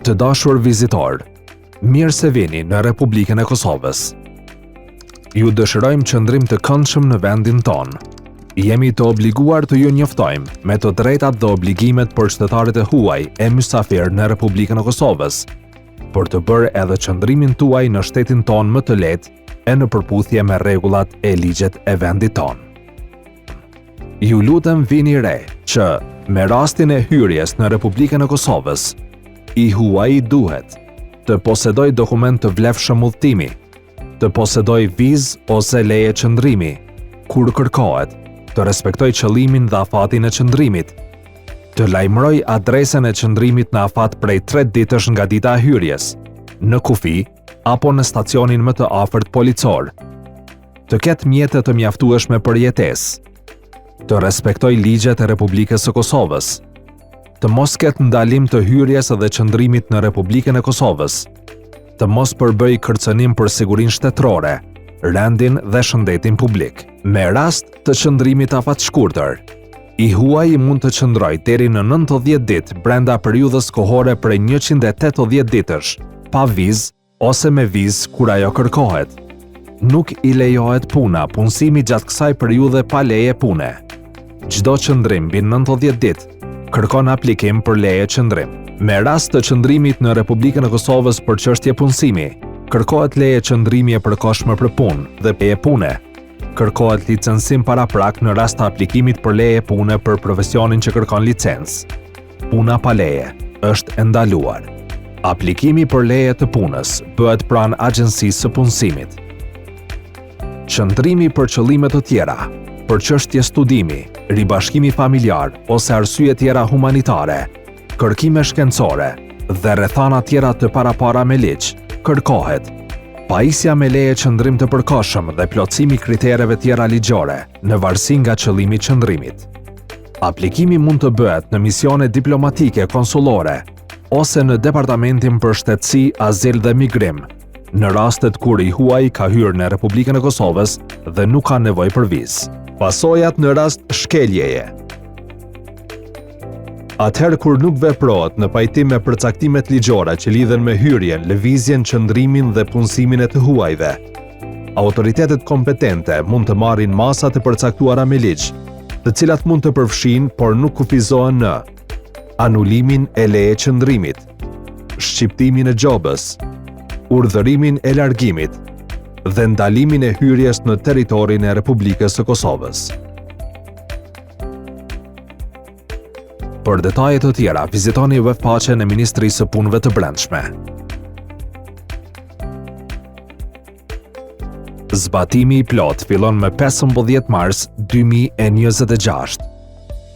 Të dashur vizitor, mirë se vini në Republikën e Kosovës. Ju dëshirojmë qëndrim të këndshëm në vendin tonë. Jemi të obliguar të ju njoftojmë me të drejtat dhe obligimet për qytetarët e huaj e mysafir në Republikën e Kosovës, për të bërë edhe qëndrimin tuaj në shtetin tonë më të lehtë e në përputhje me rregullat e ligjet e vendit tonë. Ju lutem vini re që, me rastin e hyrjes në Republikën e Kosovës, i huaj duhet të posedoj dokument të vlefshëm udhëtimi, të posedoj vizë ose leje qëndrimi, kur kërkohet, të respektoj qëllimin dhe afatin e qëndrimit, të lajmëroj adresën e qëndrimit në afat prej 3 ditësh nga dita e hyrjes, në kufi apo në stacionin më të afërt policor, të ketë mjete të mjaftueshme për jetesë, të respektoj ligjet e Republikës së Kosovës, të mos ketë ndalim të hyrjes dhe qëndrimit në Republikën e Kosovës, të mos përbëj kërcënim për sigurinë shtetërore, rendin dhe shëndetin publik. Me rast të qëndrimit afatshkurtër, i huaj mund të qëndroj deri në 90 ditë brenda periudhës kohore prej 180 ditësh, pa vizë ose me vizë kur ajo kërkohet. Nuk i lejohet puna, punësimi gjatë kësaj periudhe pa leje pune. Çdo qëndrim mbi 90 ditë kërkon aplikim për leje qëndrim. Me rast të qëndrimit në Republikën e Kosovës për çështje punësimi, kërkohet leje qëndrimi e përkohshme për punë dhe leje pune. Kërkohet licencim paraprak në rast të aplikimit për leje pune për profesionin që kërkon licencë. Puna pa leje është e ndaluar. Aplikimi për leje të punës bëhet pranë agjencisë së punësimit. Qëndrimi për qëllime të tjera, për çështje studimi, ribashkimi familjar ose arsye tjera humanitare, kërkime shkencore dhe rrethana tjera të parapara me ligj, kërkohet pajisja me leje qëndrim të përkohshëm dhe plotësimi kritereve tjera ligjore, në varësi nga qëllimi i qëndrimit. Aplikimi mund të bëhet në misione diplomatike konsullore ose në Departamentin për Shtetësi, Azil dhe Migrim, në rastet kur i huaj ka hyrë në Republikën e Kosovës dhe nuk ka nevojë për vizë. Pasojat në rast shkeljeje. Atëherë kur nuk veprohet në pajtim me përcaktimet ligjore që lidhen me hyrjen, lëvizjen, qëndrimin dhe punësimin e të huajve, autoritetet kompetente mund të marrin masa të përcaktuara me ligj, të cilat mund të përfshinë, por nuk kufizohen në anulimin e leje qëndrimit, shqiptimin e gjobës, urdhërimin e largimit dhe ndalimin e hyrjes në territorin e Republikës së Kosovës. Për detaje të tjera, vizitoni webfaqen e Ministrisë së Punëve të Brendshme. Zbatimi i plot fillon me 15 mars 2026.